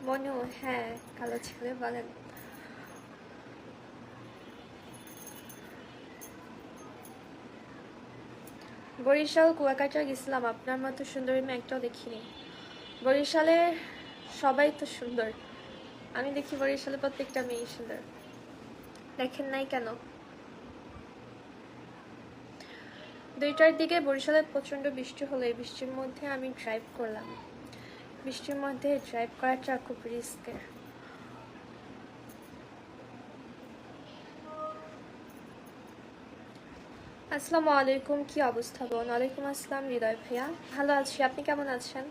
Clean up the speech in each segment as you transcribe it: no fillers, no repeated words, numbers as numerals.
মনু, হ্যাঁ কালো ছেলে বলেন। বরিশাল কুয়াকাটা গেছিলাম, আপনার মতো সুন্দরী মেয়ে একটাও দেখিনি। বরিশালের সবাই তো সুন্দর, আমি দেখি বরিশালে প্রত্যেকটা মেয়ে সুন্দর। দেখেন নাই কেন? 2টার দিকে বরিশালে প্রচন্ড বৃষ্টি হলো, এই বৃষ্টির মধ্যে আমি ড্রাইভ করলাম। বৃষ্টির মধ্যে ড্রাইভ করাটা খুব রিস্কের। আসসালামু আলাইকুম, কি অবস্থা বোন? ওয়ালাইকুম আসসালাম হৃদয় ভাইয়া, ভালো আছি, আপনি কেমন আছেন?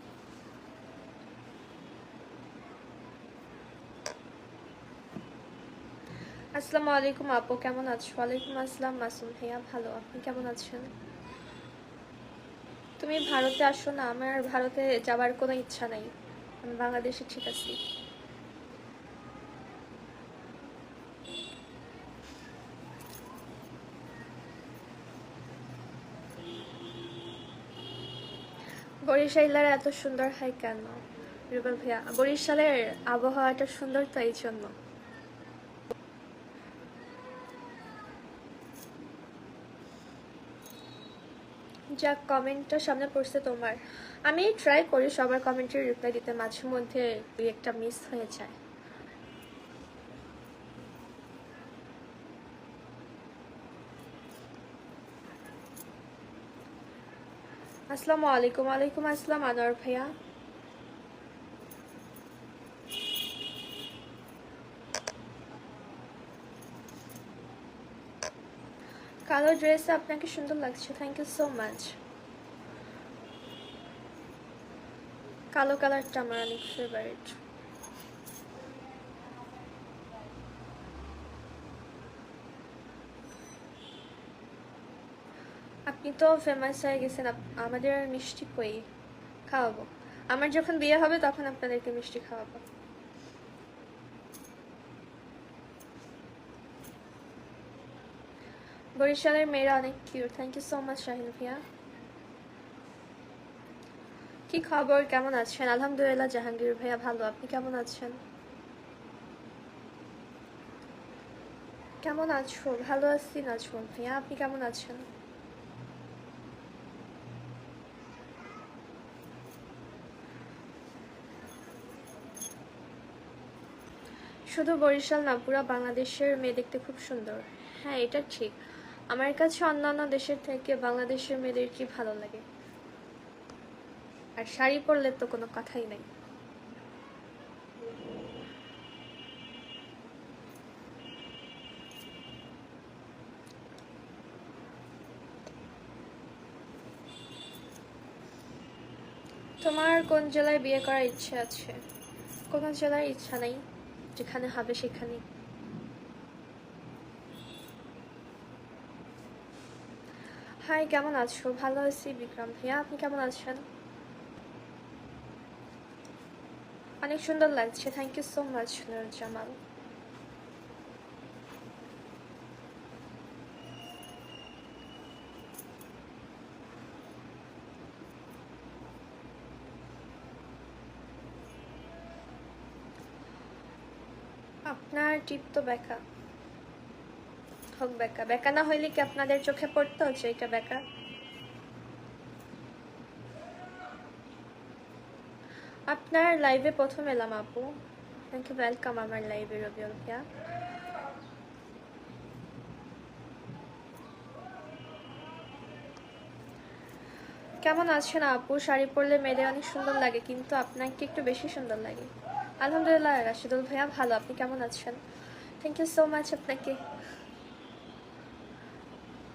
আসসালামু আলাইকুম আপু, কেমন আছো? ওয়ালাইকুম আসসালাম মাসুম ভাইয়া, ভালো, আপনি কেমন আছেন? তুমি ভারতে আসো না, আমার ভারতে যাবার কোনো ইচ্ছা নাই, আমি বাংলাদেশে ঠিক আছি। বরিশালের এত সুন্দর হয় কেন রুবেল ভাইয়া? বরিশালের আবহাওয়াটা সুন্দর তো এই জন্য। যা কমেন্টটা সামনে পড়ছে তোমার, আমি ট্রাই করি সবার কমেন্টের রিপ্লাই দিতে, মাঝে মধ্যে দুই একটা মিস হয়ে যায়। আসসালামু আলাইকুম। ওয়ালাইকুম আসসালাম আনোয়ার ভাইয়া। কালো ড্রেসে আপনাকে সুন্দর লাগছে, থ্যাংক ইউ সো মাচ। কালো কালারটা আমার অনেক ফেভারিট। আপনি তো ফেমাস হয়ে গেছেন, আমাদের আর মিষ্টি কই খাওয়াবো? আমার যখন বিয়ে হবে তখন আপনাদেরকে মিষ্টি খাওয়াবো। বরিশালের মেয়েরা অনেক cute, thank you so much Shahin ভাইয়া। কি খবর, কেমন আছেন? আলহামদুলিল্লাহ জাহাঙ্গীর ভাইয়া, ভালো, আপনি কেমন আছেন? কেমন আছো? ভালো আছি নাজমুল ভাইয়া, আপনি কেমন আছেন? শুধু বরিশাল না, পুরো বাংলাদেশের মেয়ে দেখতে খুব সুন্দর। হ্যাঁ এটা ঠিক, আমার কাছে অন্যান্য দেশের থেকে বাংলাদেশের মেয়েদের কি ভালো লাগে। আর শাড়ি পরলে তো কোনো কথাই নাই। তোমার কোন জেলায় বিয়ে করার ইচ্ছে আছে? কোনো জেলার ইচ্ছা নাই, যেখানে হবে সেখানে। হাই, কেমন আছো? ভালো আছি বিক্রম ভাইয়া, আপনি কেমন আছেন? অনেক সুন্দর লাগছে, thank you so much Nuruzzaman. আপনার টিপ তো বেকা, হোক বেকা। বেকা না হইলে কি আপনাদের চোখে পড়তো যে এটা বেকা? আপনার লাইভে প্রথম এলাম আপু, থ্যাংক ইউ, ওয়েলকাম আমার লাইভে রবিউল ভাইয়া। কেমন আছেন আপু? শাড়ি পরলে মেয়েদের অনেক সুন্দর লাগে, কিন্তু আপনাকে একটু বেশি সুন্দর লাগে। আলহামদুলিল্লাহ রাশিদুল ভাইয়া, ভালো, আপনি কেমন আছেন? থ্যাংক ইউ সো মাচ আপনাকে।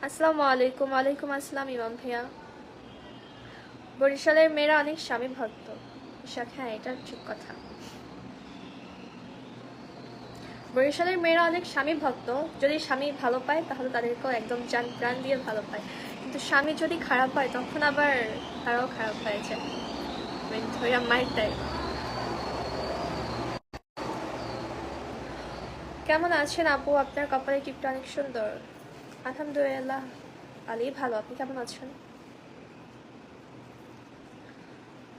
আসসালামু আলাইকুম। ওয়ালাইকুম আসসালাম ইমাম ভাইয়া। বরিশালের মেয়েরা অনেক স্বামী ভক্ত। ইশাক, হ্যাঁ এটা ঠিক কথা। বরিশালের মেয়েরা অনেক স্বামী ভক্ত, যদি স্বামী ভালো পায় তাহলে তাদেরকেও একদম জান প্রাণ দিয়ে ভালো পায়, কিন্তু স্বামী যদি খারাপ হয় তখন আবার তারাও খারাপ হয়ে যায়, ধৈরা মাইর দেয়। কেমন আছেন আপু? আপনার কপালের টিপটা অনেক সুন্দর। আলহামদুলিল্লাহ আলী, ভালো, আপনি কেমন আছেন?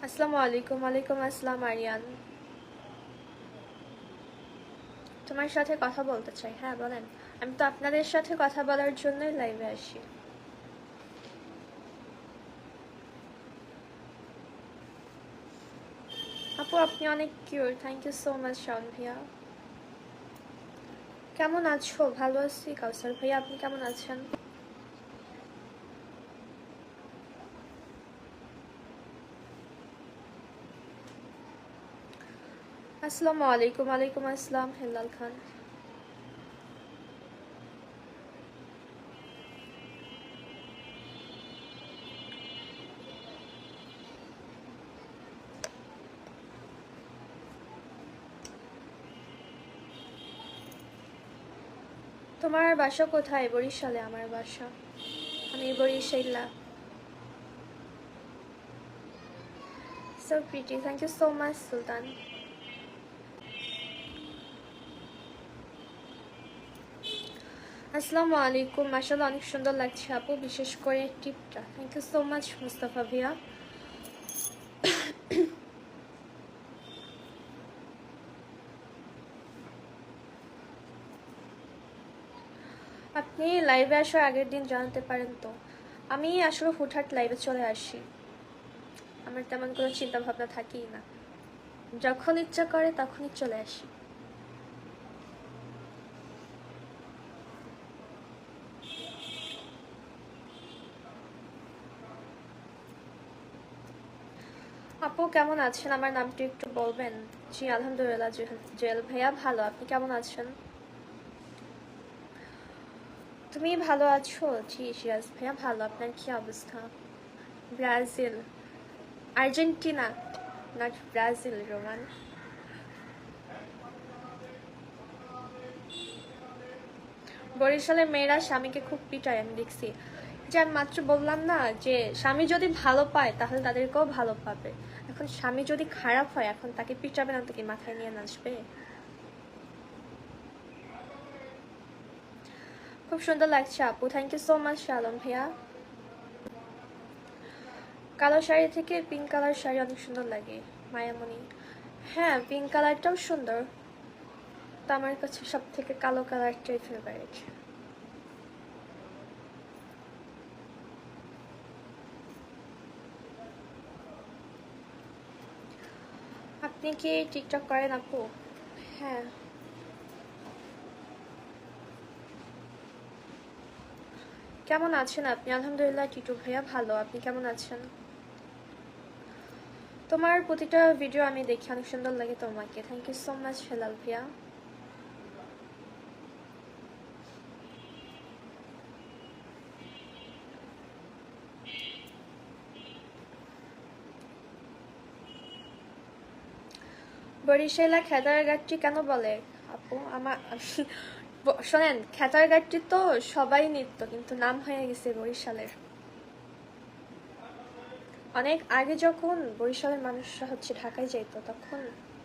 আসসালামু আলাইকুম। ওয়ালাইকুম আসসালাম আরিয়ান। তোমার সাথে কথা বলতে চাই। হ্যাঁ বলেন। আমি তো আপনাদের সাথে কথা বলার জন্যই লাইভে আসি। আপু আপনি অনেক cute, thank you so much Shaon ভাইয়া। কেমন আছো? ভালো আছি কাউসার ভাইয়া, আপনি কেমন আছেন? আসসালামু আলাইকুম। ওয়ালাইকুম আসসালাম হেলাল খান। তোমার বাসা কোথায়? বরিশালে আমার বাসা, আমি বরিশাইলা। So pretty, thank you so much Sultan. আসসালামু আলাইকুম। মাশাআল্লাহ অনেক সুন্দর লাগছে আপু, বিশেষ করে টিপটা। Thank you so much Mustafa ভাইয়া। আপনি লাইভে আসার আগের দিন জানাতে পারেন তো। আমি আসলে হুটহাট লাইভে চলে আসি, আমার তেমন কোনো চিন্তা ভাবনা থাকেই না, যখন ইচ্ছা করে তখনই চলে আসি। আপু কেমন আছেন? আমার নামটা একটু বলবেন? জি আলহামদুলিল্লাহ জুয়েল ভাইয়া ভালো, আপনি কেমন আছেন? তুমি ভালো আছো? জি সিরাজ ভাইয়া ভালো, আপনার কি অবস্থা? Brazil, Argentina, not Brazil Roman. বরিশালের মেয়েরা স্বামীকে খুব পিটায়, আমি দেখছি। যে আমি মাত্র বললাম না যে স্বামী যদি ভালো পায় তাহলে তাদেরকেও ভালো পাবে। এখন স্বামী যদি খারাপ হয়, এখন তাকে পিটাবে না তো কি মাথায় নিয়ে নাচবে? খুব সুন্দর লাগছে আপু, থ্যাংক ইউ সো মাচ শালম ভাইয়া। কালো শাড়ি থেকে পিঙ্ক কালার শাড়ি অনেক সুন্দর লাগে মায়ামণি। হ্যাঁ পিঙ্ক কালারটাও সুন্দর, তো আমার কাছে সব থেকে কালো কালারটাই ফেভারিট। আপনি কি টিকটক করেন আপু? হ্যাঁ। কেমন আছেন আপনি? আলহামদুলিল্লাহ টিটু ভাইয়া ভালো, আপনি কেমন আছেন? তোমার প্রতিটা ভিডিও আমি দেখি, অনেক সুন্দর লাগে তোমাকে। Thank you so much Helal ভাইয়া। বরিশালা খেদার গাঠটি কেন বলে আপু? আমার শোনেন, খেতার গাঠটি তো সবাই নিত্য, কিন্তু নাম হয়ে গেছে বরিশালের। অনেক আগে যখন বরিশালের মানুষরা হচ্ছে ঢাকায় যাইতো, তখন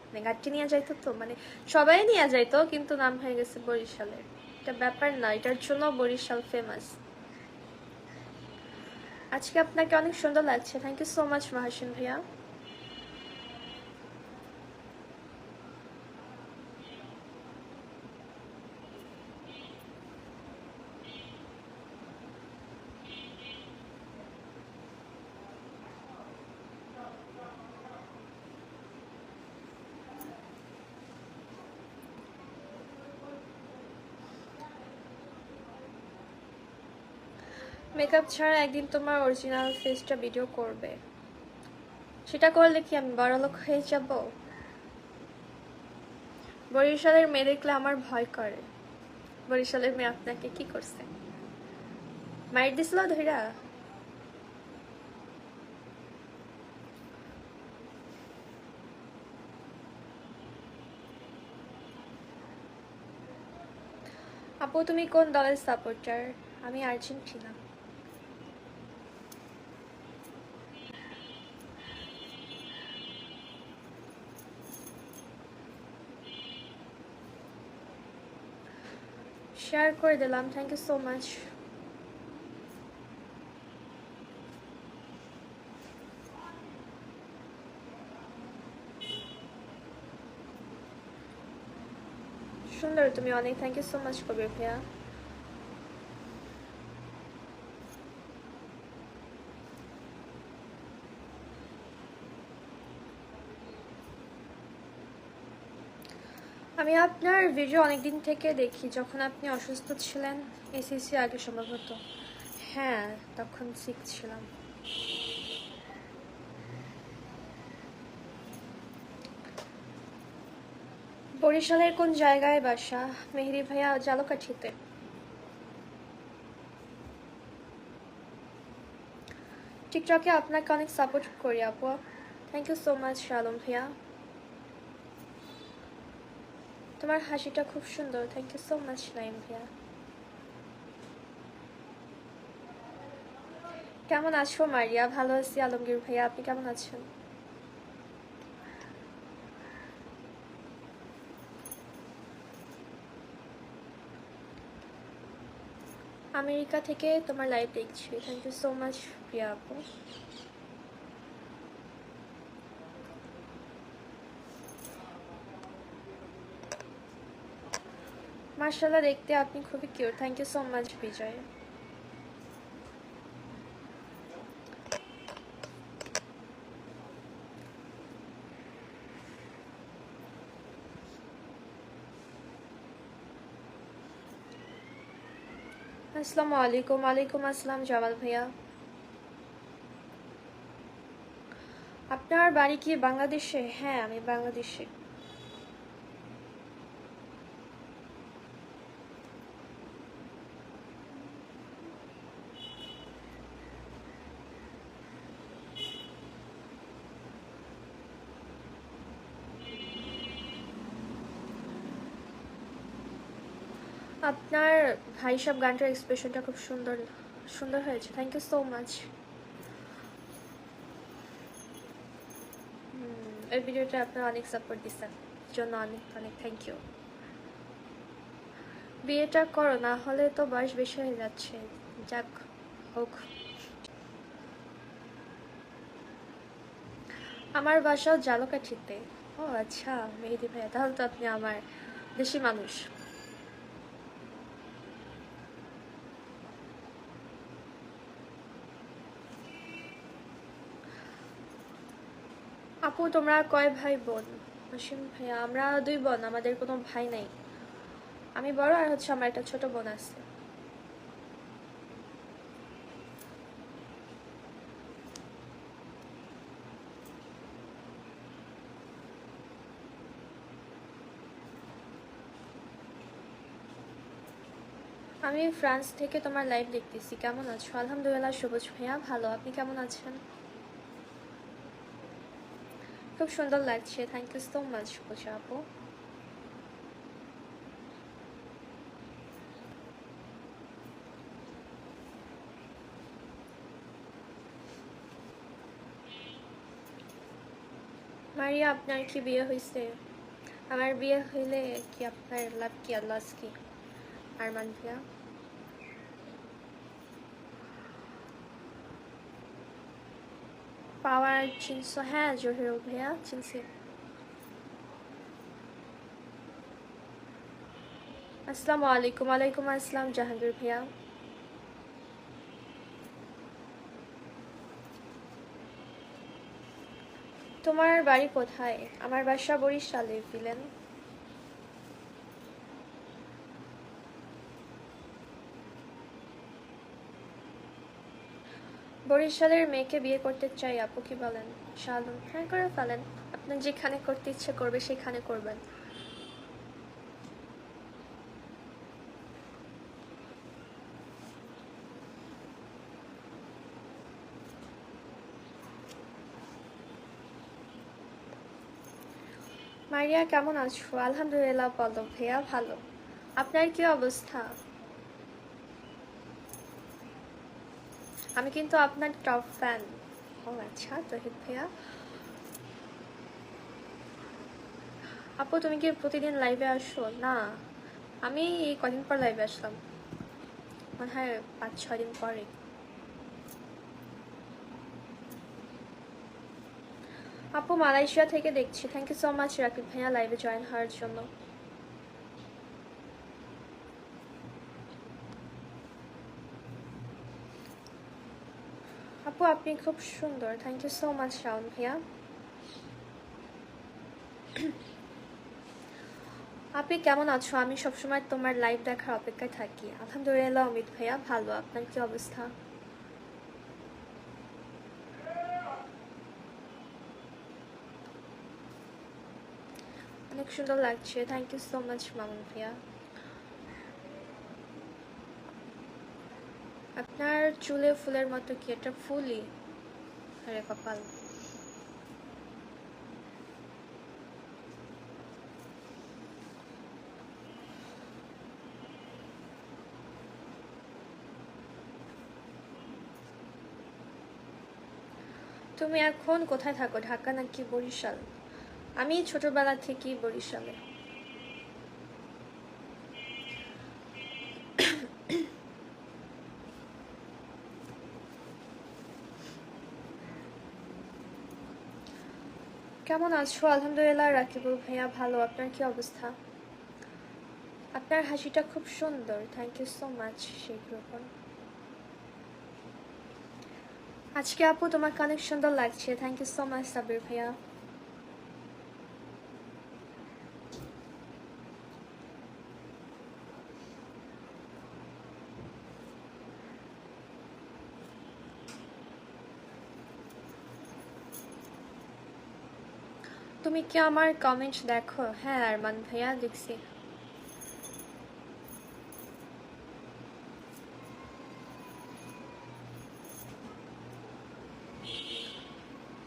মানে গাঠটি নিয়ে যাইতো, তো মানে সবাই নিয়ে যাইতো, কিন্তু নাম হয়ে গেছে বরিশালের। এটা ব্যাপার না, এটার জন্য বরিশাল ফেমাস। আজকে আপনাকে অনেক সুন্দর লাগছে, thank you so much Mahasin ভাইয়া। মেকআপ ছাড়া একদিন তোমার অরিজিনাল ফেসটা ভিডিও করবে, সেটা করলে কি আমি বড়লোক হয়ে যাব? বরিশালের মেয়ে দেখলে আমার ভয় করে। বরিশালের মেয়ে আপনাকে কি করছে? মাইর দিছিল ধইরা? আপু তুমি কোন দলের সাপোর্টার? আমি আর্জেন্টিনা। শেয়ার করে দিলাম, থ্যাংক ইউ সো মাচ। সুন্দর তুমি অনেক, থ্যাংক ইউ সো মাচ কবির ভাইয়া। আমি আপনার ভিডিও অনেকদিন থেকে দেখি, যখন আপনি অসুস্থ ছিলেন, এসএসসি আগে সম্ভবত। হ্যাঁ, তখন সিক ছিলাম। বরিশালের কোন জায়গায় বাসা? মেহেদি ভাইয়া জালকাঠিতে। টিকটকে আপনাকে অনেক সাপোর্ট করি আপু, thank you so much Alam ভাইয়া। তোমার হাসিটা খুব সুন্দর, thank you so much Naim ভাইয়া। কেমন আছো মারিয়া? ভালো আছি আলমগীর ভাইয়া, আপনি কেমন আছেন? আমেরিকা থেকে তোমার লাইভ দেখছি, thank you so much Priya আপু। মার্শাল্লাহ, দেখতে আপনি খুবই cute, thank you so much Bijoy. আসসালামু আলাইকুম। ওয়ালাইকুম আসসালাম জামাল ভাইয়া। আপনার বাড়ি কি বাংলাদেশে? হ্যাঁ, আমি বাংলাদেশে। আপনার ভাই সব গানটার এক্সপ্রেশনটা খুব সুন্দর সুন্দর হয়েছে, থ্যাংক ইউ সো মাচ। এই ভিডিওটা আপনার অনেক সাপোর্ট দিচ্ছেন, জন্য অনেক অনেক থ্যাংক ইউ। বিয়েটা করো, না হলে তো বয়স বেশি হয়ে যাচ্ছে। যাক হোক। আমার বাসাও জালকাঠিতে। ও আচ্ছা মেহেদি ভাইয়া, তাহলে তো আপনি আমার দেশি মানুষ। আপু তোমরা কয় ভাই বোন? অসীম ভাইয়া, আমরা 2 বোন, আমাদের কোনো ভাই নাই। আমি বড়, আর হচ্ছে আমার একটা ছোট বোন আছে। আমি ফ্রান্স থেকে তোমার লাইভ দেখতেছি, কেমন আছো? আলহামদুলিল্লাহ সবুজ ভাইয়া ভালো, আপনি কেমন আছেন? খুব সুন্দর লাগছে, থ্যাংক ইউ সো মাচ সবুজ আপু। মারিয়া, আপনার কি বিয়ে হয়েছে? আমার বিয়ে হইলে কি আপনার লাভ কি আর লস কি? আরমান ভাইয়া, পাওয়ার চিনছো? হ্যাঁ জহিরুল ভাইয়া চিনছি। আসসালামু আলাইকুম। ওয়ালাইকুম আসসালাম জাহাঙ্গীর ভাইয়া। তোমার বাড়ি কোথায়? আমার বাসা বরিশালে, বিলেন। বরিশালের মেয়েকে বিয়ে করতে চাই আপু, কি বলেন? শালুম, হ্যাঁ করে ফেলেন, আপনার যেখানে করতে ইচ্ছে করবে সেখানে করবেন। মারিয়া কেমন আছো? আলহামদুলিল্লাহ পল্লব ভাইয়া ভালো, আপনার কি অবস্থা? আমি কিন্তু আপনার টপ ফ্যান। ও আচ্ছা তহিদ ভাইয়া। আপু তুমি কি প্রতিদিন লাইভে আসো? না, আমি এই কদিন পর লাইভে আসলাম, মনে হয় 5-6 দিন পরে। আপু মালয়েশিয়া থেকে দেখছি, thank you so much Rakib ভাইয়া লাইভে জয়েন হওয়ার জন্য। আপনি খুব সুন্দর। Thank you so much Shaon ভাইয়া। আপনি কেমন আছো? আমি সবসময় তোমার লাইভ দেখার অপেক্ষায় থাকি। আলহামদুলিল্লাহ অমিত ভাইয়া ভালো। আপনার কি অবস্থা? অনেক সুন্দর লাগছে। Thank you so much Mamun ভাইয়া। আপনার চুলে ফুলের মতো কি এটা ফুলই? আরে কপাল। তুমি এখন কোথায় থাকো, ঢাকা নাকি বরিশাল? আমি ছোটবেলা থেকেই বরিশালে। কেমন আছো? আলহামদুলিল্লাহ রাকিবুল ভাইয়া ভালো। আপনার কি অবস্থা? আপনার হাসিটা খুব সুন্দর। Thank you so much Sheikh Rohan. আজকে আপু তোমাকে অনেক সুন্দর লাগছে। Thank you so much Sabir ভাইয়া। তুমি কি আমার কমেন্ট দেখো? হ্যাঁ আরমান ভাইয়া দেখছি।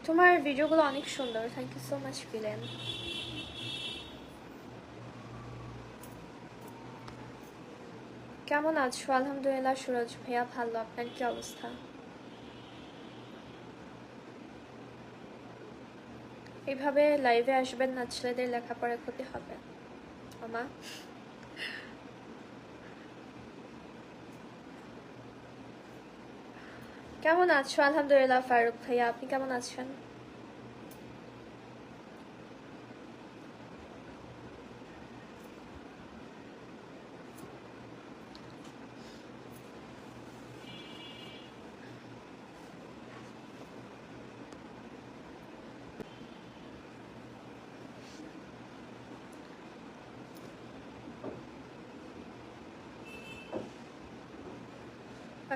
তোমার ভিডিওগুলো অনেক সুন্দর। থ্যাংক ইউ সো মাচ ফিলেন। কেমন আছো? আলহামদুলিল্লাহ সুরজ ভাইয়া ভালো। আপনার কি অবস্থা? এইভাবে লাইভে আসবেন না, ছেলেদের লেখাপড়া ক্ষতি হবে। আমা কেমন আছো? আলহামদুলিল্লাহ ফারুক ভাইয়া। আপনি কেমন আছেন?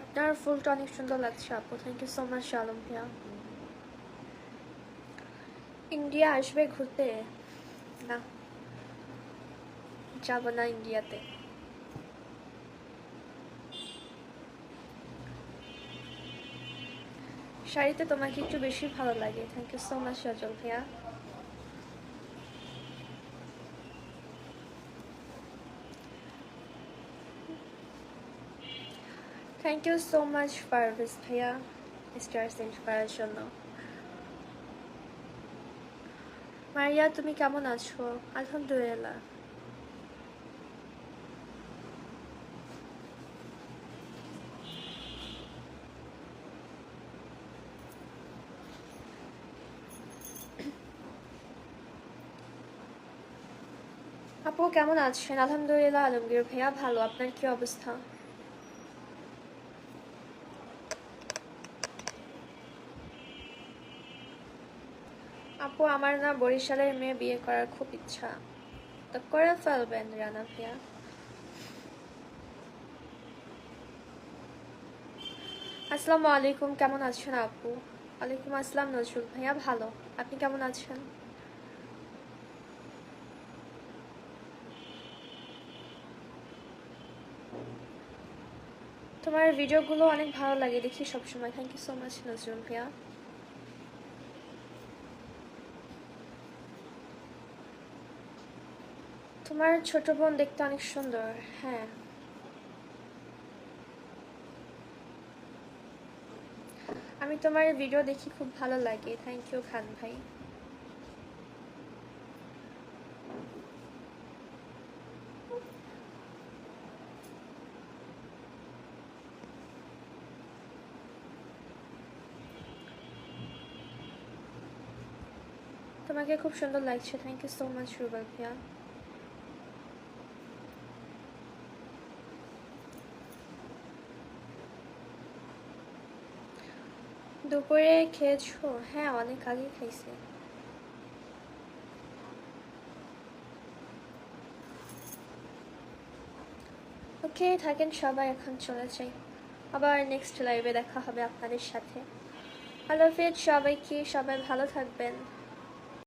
আপনার ফুলটা অনেক সুন্দর লাগছে আপু। Thank you so much Alam ভাইয়া। ইন্ডিয়া আসবে ঘুরতে? না, যাব না ইন্ডিয়াতে। শাড়িতে তোমাকে একটু বেশি ভালো লাগে। Thank you so much Sajal ভাইয়া। Thank you so much Parvez ভাইয়া স্টার সেন্ড করার জন্য। মারিয়া তুমি কেমন আছো? আলহামদুলিল্লাহ। আপু কেমন আছেন? আলহামদুলিল্লাহ আলমগীর ভাইয়া ভালো। আপনার কি অবস্থা? আপু আমার না বরিশালের মেয়ে বিয়ে করার খুব ইচ্ছা, তো করে ফেলবেন রানা ভাইয়া। আসসালামু আলাইকুম, কেমন আছেন আপু? ওয়ালাইকুম আসসালাম নজরুল ভাইয়া ভালো। আপনি কেমন আছেন? তোমার ভিডিওগুলো অনেক ভালো লাগে দেখি সবসময়। Thank you so much Nazrul ভাইয়া। তোমার ছোট বোন দেখতে অনেক সুন্দর। হ্যাঁ, আমি তোমার ভিডিও দেখি, খুব ভালো লাগে। থ্যাংক ইউ খান ভাই। তোমাকে খুব সুন্দর লাগছে। Thank you so much Rubel ভাইয়া। দুপুরে খেয়েছো? হ্যাঁ, অনেক আগে খাইছি। ওকে থাকেন সবাই, এখন চলে যাই, আবার নেক্সট লাইভে দেখা হবে আপনাদের সাথে। আল্লাহ হাফেজ সবাইকে, সবাই ভালো থাকবেন।